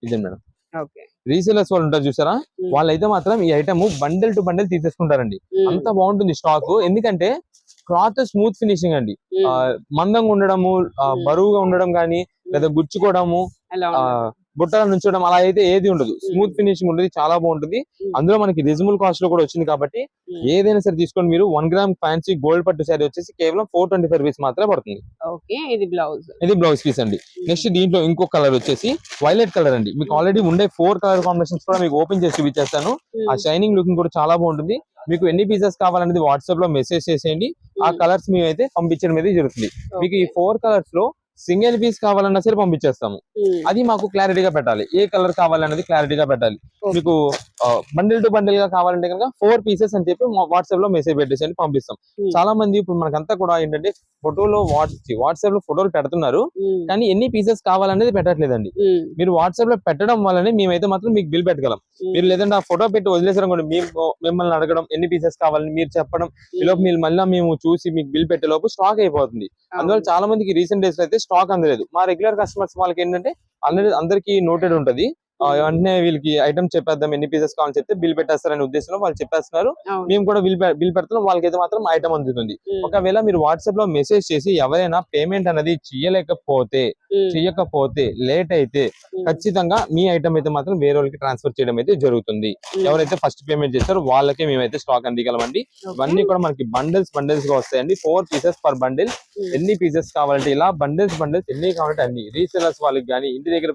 S1: ఇదే మేడం రీసేలర్స్ వాళ్ళు ఉంటారు చూసారా, వాళ్ళైతే మాత్రం ఈ ఐటమ్ బండిల్ టు బండిల్ తీసేసుకుంటారండి. అంత బాగుంటుంది స్టాక్. ఎందుకంటే క్లాత్ స్మూత్ ఫినిషింగ్ అండి. మందంగా ఉండడము బరువుగా ఉండడం గానీ లేదా గుచ్చుకోవడము బుట్టల నుంచోడం అలా అయితే ఏది ఉండదు. స్మూత్ ఫినిషింగ్ ఉంటుంది, చాలా బాగుంటుంది. అందులో మనకి రీజనబుల్ కాస్ట్ లో కూడా వచ్చింది కాబట్టి ఏదైనా సరే తీసుకొని మీరు 1 గ్రామ్ ఫ్యాన్సీ గోల్డ్ పట్టు శారీ వచ్చేసి కేవలం 425 రూపీస్ మాత్రమే పడుతుంది. ఇది బ్లౌజ్ పీస్ అండి. నెక్స్ట్ దీంట్లో ఇంకో కలర్ వచ్చేసి వైలెట్ కలర్ అండి. మీకు ఆల్రెడీ ఉండే 4 కలర్ కాంబినేషన్స్ కూడా మీకు ఓపెన్ చేసి చూపించేస్తాను. ఆ షైనింగ్ లుకింగ్ కూడా చాలా బాగుంటుంది. మీకు ఎన్ని పీసెస్ కావాలనేది వాట్సాప్ లో మెసేజ్ చేసేయండి, ఆ కలర్స్ మేమైతే పంపించడం అనేది జరుగుతుంది. మీకు ఈ 4 కలర్స్ లో సింగిల్ పీస్ కావాలన్నా సరే పంపించేస్తాము. అది మాకు క్లారిటీగా పెట్టాలి, ఏ కలర్ కావాలనేది క్లారిటీగా పెట్టాలి. మీకు బండిల్ టు బండిల్ గా కావాలంటే కనుక 4 పీసెస్ అని చెప్పి వాట్సాప్ లో మెసేజ్ పెట్టేసి పంపిస్తాం. చాలా మంది ఇప్పుడు మనకంతా కూడా ఏంటంటే ఫోటోలో వాట్సాప్ లో ఫోటోలు పెడుతున్నారు కానీ ఎన్ని పీసెస్ కావాలనేది పెట్టట్లేదండి. మీరు వాట్సాప్ లో పెట్టడం వల్లనే మేమైతే మాత్రం మీకు బిల్ పెట్టగలం. మీరు లేదంటే ఆ ఫోటో పెట్టి వదిలేసారు అనుకోండి, మిమ్మల్ని అడగడం ఎన్ని పీసెస్ కావాలని మీరు చెప్పడం, ఈలోపు మీరు మళ్ళీ మేము చూసి మీకు బిల్ పెట్టే లోపు స్టాక్ అయిపోతుంది. అందువల్ల చాలా మందికి రీసెంట్ డేస్ లో అయితే స్టాక్ అందలేదు. మా రెగ్యులర్ కస్టమర్స్ వాళ్ళకి ఏంటంటే అందరికి నోటెడ్ ఉంటది. వెంటనే వీళ్ళకి ఐటమ్ చెప్పేద్దాం, ఎన్ని పీసెస్ కావాలని చెప్తే బిల్ పెట్టేస్తారనే ఉద్దేశంలో వాళ్ళు చెప్పేస్తున్నారు. మేము కూడా బిల్ పెడుతున్నాం, వాళ్ళకైతే మాత్రం ఐటమ్ అందుతుంది. ఒకవేళ మీరు వాట్సాప్ లో మెసేజ్ చేసి ఎవరైనా పేమెంట్ అనేది చేయకపోతే లేట్ అయితే ఖచ్చితంగా మీ ఐటమ్ అయితే మాత్రం వేరే వాళ్ళకి ట్రాన్స్ఫర్ చేయడం అయితే జరుగుతుంది. ఎవరైతే ఫస్ట్ పేమెంట్ చేస్తారో వాళ్ళకే మేమైతే స్టాక్ అందిగలమండి. ఇవన్నీ కూడా మనకి బండిల్స్ గా వస్తాయండి. 4 పీసెస్ పర్ బండిల్. ఎన్ని పీసెస్ కావాలంటే ఇలా బండిల్స్ ఎన్ని కావాలంటే అన్ని. రీసేలర్స్ వాళ్ళకి కానీ ఇంటి దగ్గర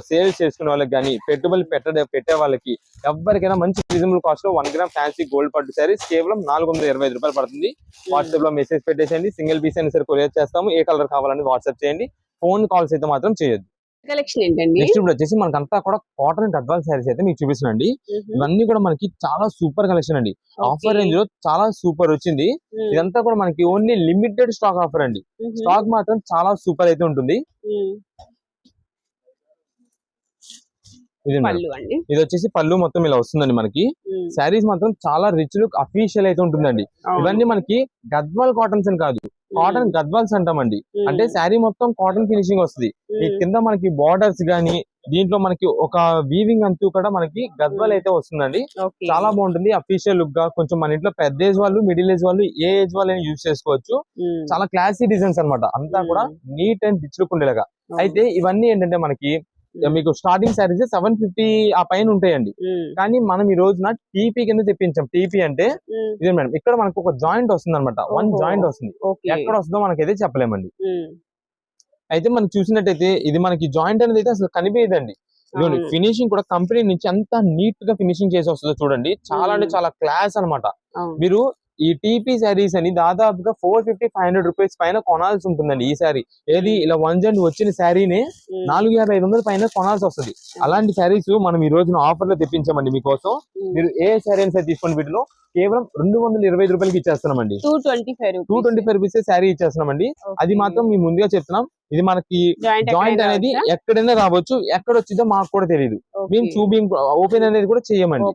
S1: సేల్స్ చేసుకునే వాళ్ళకి కానీ పెట్టుబడి పెట్టే వాళ్ళకి ఎవరికైనా మంచి రీజనబుల్ కాస్ట్ లో 1 గ్రామ్ ఫ్యాన్సీ గోల్డ్ పట్టు శారీస్ కేవలం 425 రూపాయలు పడుతుంది. వాట్సాప్ లో మెసేజ్ పెట్టేసేయండి, సింగిల్ పీస్ అయినా సరే కొరియర్ చేస్తాము. ఏ కలర్ కావాలని వాట్సాప్ చేయండి, ఫోన్ కాల్స్ అయితే మాత్రం చేయొద్దు.
S2: కలెక్షన్ ఏంటండి?
S1: నెక్స్ట్ ఇప్పుడు వచ్చేసి మనకంతా కూడా కాటన్ గద్వాల్ శారీస్ అయితే మీకు చూపిస్తున్నాండి. ఇవన్నీ కూడా మనకి చాలా సూపర్ కలెక్షన్ అండి. ఆఫర్ రేంజ్ లో చాలా సూపర్ వచ్చింది. ఇదంతా కూడా మనకి ఓన్లీ లిమిటెడ్ స్టాక్ ఆఫర్ అండి. స్టాక్ మాత్రం చాలా సూపర్ అయితే ఉంటుంది. ఇది వచ్చేసి పళ్ళు మొత్తం ఇలా వస్తుందండి. మనకి శారీస్ మాత్రం చాలా రిచ్ లుక్ అఫీషియల్ అయితే ఉంటుందండి. ఇవన్నీ మనకి గద్వాల్ కాటన్స్ అని కాదు, కాటన్ గద్వాల్స్ అంటామండి. అంటే శారీ మొత్తం కాటన్ ఫినిషింగ్ వస్తుంది. ఈ కింద మనకి బార్డర్స్ గానీ దీంట్లో మనకి ఒక వీవింగ్ అంటూ కూడా మనకి గద్వాల్ అయితే వస్తుందండి. చాలా బాగుంటుంది అఫీషియల్ లుక్ గా. కొంచెం మన ఇంట్లో పెద్ద ఏజ్ వాళ్ళు, మిడిల్ ఏజ్ వాళ్ళు, ఏ ఏజ్ వాళ్ళు అయినా యూజ్ చేసుకోవచ్చు. చాలా క్లాసీ డిజైన్స్ అన్నమాట. అంతా కూడా నీట్ అండ్ రిచ్ లుక్ ఉండేలాగా. అయితే ఇవన్నీ ఏంటంటే మనకి మీకు స్టార్టింగ్ శారీస్ 750 ఆ పైన ఉంటాయండి. కానీ మనం ఈ రోజున టీపీ కింద తెప్పించాం. టీపీ అంటే ఇదే మేడం, ఇక్కడ మనకు ఒక జాయింట్ వస్తుంది అనమాట. 1 జాయింట్ వస్తుంది. ఎక్కడ వస్తుందో మనకైతే చెప్పలేమండి. అయితే మనం చూసినట్టయితే ఇది మనకి జాయింట్ అనేది అయితే అసలు కనిపించదండి. ఫినిషింగ్ కూడా కంపెనీ నుంచి అంత నీట్ గా ఫినిషింగ్ చేసి వస్తుందో చూడండి. చాలా అంటే చాలా క్లాస్ అనమాట. మీరు ఈ టీపీ శారీస్ అని దాదాపుగా 450-500 రూపీస్ పైన కొనాల్సి ఉంటుందండి. ఈ శారీ ఏది ఇలా వన్ జెంట్ వచ్చిన శారీనే 450-500 పైన కొనాల్సి వస్తుంది. అలాంటి శారీస్ మనం ఈ రోజున ఆఫర్ లో తెప్పించామండి మీకోసం. మీరు ఏ శారీ అయినా తీసుకోండి, వీటిలో కేవలం 225 రూపాయలకి ఇచ్చేస్తున్నామండి. 225 రూపీస్ శారీ ఇచ్చేస్తున్నామండి. అది మాత్రం మేము ముందుగా చెప్తున్నాం. ఇది మనకి జాయింట్ అనేది ఎక్కడైనా రావచ్చు, ఎక్కడ వచ్చిందో మాకు కూడా తెలియదు. మేము చూపింగ్ ఓపెన్ అనేది కూడా చేయమండి.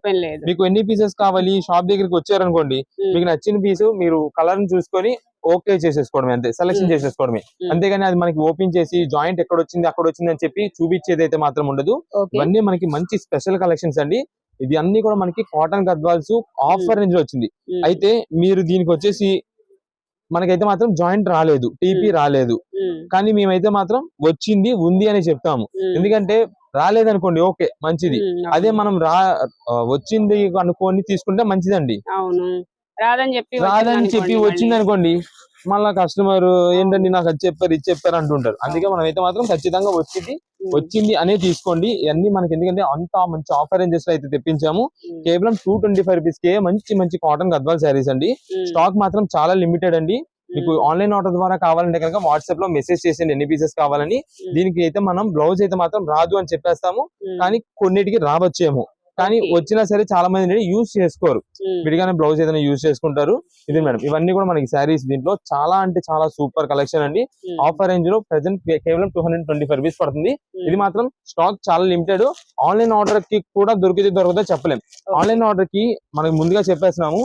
S1: మీకు ఎన్ని పీసెస్ కావాలి, షాప్ దగ్గరికి వచ్చారనుకోండి, మీకు నచ్చిన పీస్ మీరు కలర్ ని చూసుకొని ఓకే చేసేసుకోవడమే, అంతే సెలెక్షన్ చేసేసుకోవడమే. అంతేగాని అది మనకి ఓపెన్ చేసి జాయింట్ ఎక్కడ వచ్చింది అక్కడ వచ్చింది అని చెప్పి చూపించేది అయితే మాత్రం ఉండదు. ఇవన్నీ మనకి మంచి స్పెషల్ కలెక్షన్స్ అండి. ఇది అన్ని కూడా మనకి కాటన్ గద్వాల్స్ ఆఫర్ రేంజ్ లో వచ్చింది. అయితే మీరు దీనికి వచ్చేసి మనకైతే మాత్రం జాయింట్ రాలేదు, టీపీ రాలేదు, కానీ మేమైతే మాత్రం వచ్చింది ఉంది అని చెప్తాము. ఎందుకంటే రాలేదనుకోండి ఓకే మంచిది, అదే మనం వచ్చింది అనుకోని తీసుకుంటే మంచిదండి. రాదని చెప్పి వచ్చింది అనుకోండి మళ్ళా కస్టమర్ ఏంటండి నాకు అది చెప్పారు ఇది చెప్పారు అంటుంటారు. అందుకే మనం అయితే మాత్రం ఖచ్చితంగా వచ్చింది అనే తీసుకోండి. ఇవన్నీ మనకి ఎందుకంటే అంత మంచి ఆఫర్ రేంజెస్ లో అయితే తెప్పించాము. కేవలం 225 రూపీస్ కే మంచి కాటన్ గద్వాల్ శారీస్ అండి. స్టాక్ మాత్రం చాలా లిమిటెడ్ అండి. మీకు ఆన్లైన్ ఆర్డర్ ద్వారా కావాలంటే కనుక వాట్సాప్ లో మెసేజ్ చేసేయండి ఎన్ని పీసెస్ కావాలని. దీనికి అయితే మనం బ్లౌజ్ అయితే మాత్రం రాదు అని చెప్పేస్తాము, కానీ కొన్నిటికి రావచ్చేమో. కానీ వచ్చినా సరే చాలా మంది యూజ్ చేసుకోరు, విడిగానే బ్లౌజ్ ఏదైనా యూజ్ చేసుకుంటారు. ఇది మేడం, ఇవన్నీ కూడా మనకి శారీస్ దీంట్లో చాలా అంటే చాలా సూపర్ కలెక్షన్ అండి. ఆఫర్ రేంజ్ లో ప్రెసెంట్ కేవలం 225 రూపీస్ పడుతుంది. ఇది మాత్రం స్టాక్ చాలా లిమిటెడ్. ఆన్లైన్ ఆర్డర్ కి కూడా దొరకదో చెప్పలేం. ఆన్లైన్ ఆర్డర్ కి మనకి ముందుగా చెప్పేస్తున్నాము,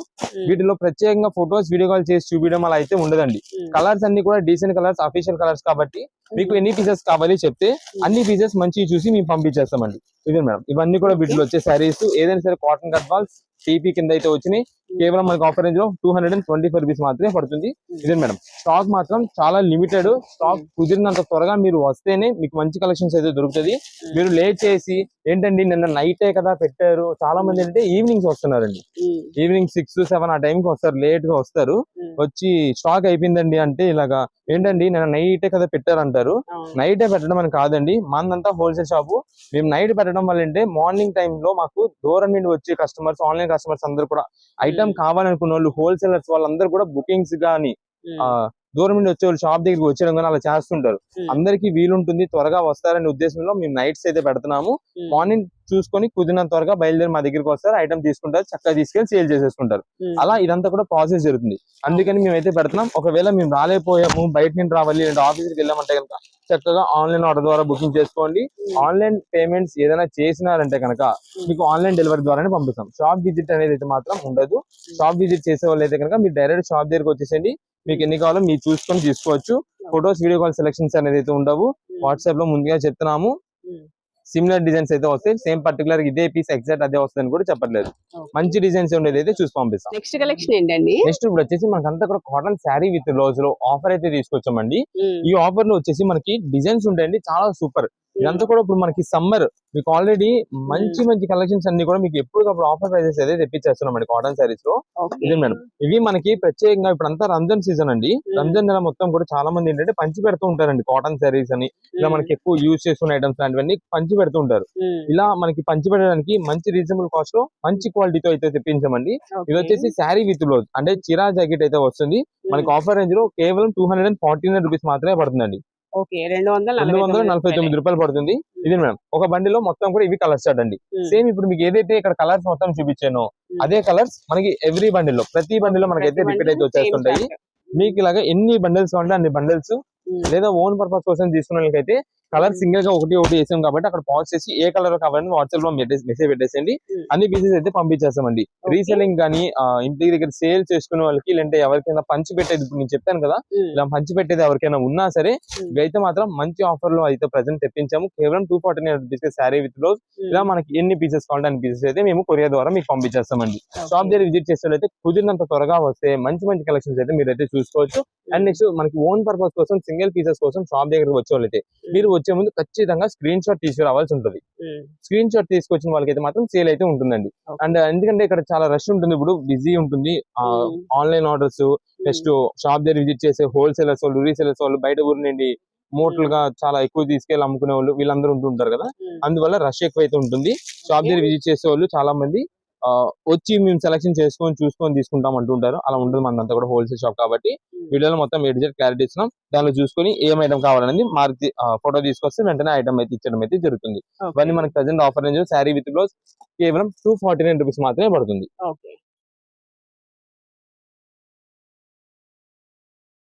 S1: వీటిలో ప్రత్యేకంగా ఫొటోస్ వీడియో కాల్ చేసి చూపించడం అలా అయితే ఉండదండి. కలర్స్ అన్ని కూడా డీసెంట్ కలర్స్, అఫీషియల్ కలర్స్ కాబట్టి మీకు ఎన్ని పీసెస్ కావాలి చెప్తే అన్ని పీసెస్ మంచి చూసి మేము పంపించేస్తామండి. ఇదే మేడం, ఇవన్నీ కూడా వీటిలో వచ్చే శారీస్ ఏదైనా సరే కాటన్ గద్వాల్స్ టీపీ కింద అయితే వచ్చినాయి. కేవలం మనకి ఆఫర్ రేంజ్ లో 225 రూపీస్ మాత్రమే పడుతుంది. ఇదే మేడం, స్టాక్ మాత్రం చాలా లిమిటెడ్. స్టాక్ కుదిరినంత త్వరగా మీరు వస్తేనే మీకు మంచి కలెక్షన్స్ అయితే దొరుకుతుంది. మీరు లేట్ చేసి ఏంటండి నిన్న నైటే కదా పెట్టారు, చాలా మంది ఏంటంటే ఈవినింగ్స్ వస్తున్నారండి, ఈవినింగ్ 6-7 ఆ టైంకి వస్తారు, లేట్ గా వస్తారు. వచ్చి స్టాక్ అయిపోయిందండి అంటే ఇలాగా ఏంటండి నిన్న నైటే కదా పెట్టారు అంటారు. నైటే పెట్టడం అని కాదండి, మందంతా హోల్సేల్ షాపు. మేము నైట్ పెట్టడం వల్ల అంటే మార్నింగ్ టైమ్ లో మాకు దూరం నుండి వచ్చే కస్టమర్స్, ఆన్లైన్ కస్టమర్స్ అందరూ కూడా ఐటమ్ కావాలనుకున్న వాళ్ళు, హోల్సేలర్స్ వాళ్ళందరూ కూడా బుకింగ్స్ గానీ దూరం నుండి వచ్చే వాళ్ళు షాప్ దగ్గరికి వచ్చేయడం కానీ అలా చేస్తుంటారు. అందరికి వీలుంటుంది, త్వరగా వస్తారనే ఉద్దేశంలో మేము నైట్స్ అయితే పెడుతున్నాము. మార్నింగ్ చూసుకొని కుదిరినంత త్వరగా బయలుదేరి మా దగ్గరికి వస్తారు, ఐటమ్ తీసుకుంటారు, చక్కగా తీసుకెళ్లి సేల్ చేసేసుకుంటారు. అలా ఇదంతా కూడా ప్రాసెస్ జరుగుతుంది. అందుకని మేమైతే పెడుతున్నాం. ఒకవేళ మేము రాలేకపోయాము, బయట నుండి రావాలి అంటే ఆఫీస్కి వెళ్ళామంటే కనుక చక్కగా ఆన్లైన్ ఆర్డర్ ద్వారా బుకింగ్ చేసుకోండి. ఆన్లైన్ పేమెంట్స్ ఏదైనా చేసినారంటే కనుక మీకు ఆన్లైన్ డెలివరీ ద్వారానే పంపిస్తాం. షాప్ విజిట్ అనేది అయితే మాత్రం ఉండదు. షాప్ విజిట్ చేసే వాళ్ళు అయితే కనుక మీరు డైరెక్ట్ షాప్ దగ్గరికి వచ్చేసండి, మీకు ఎన్ని కావాలో మీరు చూసుకొని తీసుకోవచ్చు. ఫొటోస్ వీడియో కాల్ సెలెక్షన్స్ అనేది అయితే ఉండవు. వాట్సాప్ లో ముందుగా చెప్తున్నాము, సిమిలర్ డిజైన్స్ అయితే వస్తాయి. సేమ్ పర్టికులర్ ఇదే పీస్ ఎగ్జాక్ట్ అదే వస్తుంది కూడా చెప్పట్లేదు, మంచి డిజైన్స్ ఉండేది అయితే చూసి పంపిస్తాం.
S2: నెక్స్ట్ కలెక్షన్ ఏంటండి?
S1: నెక్స్ట్ ఇప్పుడు వచ్చేసి మనకంతా కూడా కాటన్ శారీ విత్ బ్లౌజ్ లో ఆఫర్ అయితే తీసుకొచ్చామండి. ఈ ఆఫర్ లో వచ్చేసి మనకి డిజైన్స్ ఉంటాయండి, చాలా సూపర్. ఇదంతా కూడా ఇప్పుడు మనకి సమ్మర్, మీకు ఆల్రెడీ మంచి కలెక్షన్స్ అన్ని కూడా మీకు ఎప్పటికప్పుడు ఆఫర్ ప్రైసెస్ అయితే తెప్పించేస్తున్నామండి కాటన్ శారీస్ లో. ఇదే మేడం, ఇవి మనకి ప్రత్యేకంగా ఇప్పుడు అంతా రంజాన్ సీజన్ అండి. రంజాన్ నెల మొత్తం కూడా చాలా మంది ఏంటంటే పంచి పెడుతూ ఉంటారండి కాటన్ శారీస్ అని. ఇలా మనకి ఎక్కువ యూజ్ చేసుకున్న ఐటమ్స్ లాంటివన్నీ పంచి పెడుతూ ఉంటారు. ఇలా మనకి పంచి పెట్టడానికి మంచి రీజనబుల్ కాస్ట్ లో మంచి క్వాలిటీతో అయితే తెప్పించామండి. ఇది వచ్చేసి శారీ విత్ బ్లౌజ్ అంటే చిరా జాకెట్ అయితే వస్తుంది. మనకి ఆఫర్ రేంజ్ లో కేవలం 249 రూపీస్ మాత్రమే పడుతుందండి. 249 రూపాయలు పడుతుంది. ఇది మేడం, ఒక బండిలో మొత్తం కూడా ఇవి కలర్స్ స్టార్ట్ అండి. సేమ్ ఇప్పుడు మీకు ఏదైతే ఇక్కడ కలర్స్ మొత్తం చూపించానో అదే కలర్స్ మనకి ఎవ్రీ బండిల్లో, ప్రతి బండిలో మనకైతే రిపీట్ అయితే వచ్చేస్తుంటాయి. మీకు ఇలాగా ఎన్ని బండిల్స్ కావాలంటే అన్ని బండిల్స్, లేదా ఓన్ పర్పస్ కోసం తీసుకున్న వాళ్ళకైతే కలర్ సింగిల్ గా ఒకటి వేసాం కాబట్టి అక్కడ పాజ్ చేసి ఏ కలర్ కావాలని వాట్సాప్ లో మెసేజ్ పెట్టేసండి, అన్ని పీసెస్ అయితే పంపించేస్తామండి. రీసెల్లింగ్ కానీ ఇంటి దగ్గర సేల్ చేసుకునే వాళ్ళకి, లేదంటే ఎవరికైనా పంచి పెట్టేది, ఇప్పుడు నేను చెప్పాను కదా ఇలా పంచి పెట్టేది ఎవరికైనా ఉన్నా సరే ఇవైతే మాత్రం మంచి ఆఫర్ లో అయితే ప్రెసెంట్ తెప్పించాము. కేవలం 249 రూపీస్ శారీ విత్ బ్లౌజ్. ఇలా మనకి ఎన్ని పీసెస్ కావాలంటే అన్ని పీసెస్ అయితే మేము కొరియర్ ద్వారా మీకు పంపించేస్తామండి. షాప్ దగ్గర విజిట్ చేసే అయితే కుదిరినంత త్వరగా వస్తే మంచి కలెక్షన్స్ అయితే మీరైతే చూసుకోవచ్చు. అండ్ నెక్స్ట్ మనకి ఓన్ పర్పస్ కోసం సింగిల్ పీసెస్ కోసం షాప్ దగ్గరకు వచ్చే వాళ్ళైతే మీరు వచ్చే ముందు ఖచ్చితంగా స్క్రీన్ షాట్ తీసుకురావాల్సి ఉంటుంది. స్క్రీన్ షాట్ తీసుకొచ్చిన వాళ్ళకైతే మాత్రం సేల్ అయితే ఉంటుందండి. అండ్ ఎందుకంటే ఇక్కడ చాలా రష్ ఉంటుంది, ఇప్పుడు బిజీ ఉంటుంది. ఆన్లైన్ ఆర్డర్స్, నెక్స్ట్ షాప్ దగ్గర విజిట్ చేసే హోల్సేలర్స్ వాళ్ళు, రీసేలర్స్ వాళ్ళు, బయట ఊరి నుండి మూటలుగా చాలా ఎక్కువ తీసుకెళ్లి అమ్ముకునే వాళ్ళు వీళ్ళందరూ ఉంటుంటారు కదా, అందువల్ల రష్ ఎక్కువ అయితే ఉంటుంది. షాప్ దగ్గర విజిట్ చేసే వాళ్ళు చాలా మంది వచ్చి మేము సెలెక్షన్ చేసుకొని చూసుకొని తీసుకుంటాం అంటుంటారు. అలా ఉంటుంది మనదంతా కూడా హోల్సేల్ షాప్ కాబట్టి వీడియోలో మొత్తం A to Z క్లారిటీ ఇస్తున్నాం. దానిలో చూసుకొని ఏం ఐటమ్ కావాలనేది మార్క్ ఫోటో తీసుకొస్తే వెంటనే ఐటమ్ అయితే ఇచ్చడం అయితే జరుగుతుంది. ఇవన్నీ మనకి present offer range sari with blouse కేవలం 249 రూపీస్ మాత్రమే పడుతుంది.
S2: ఓకే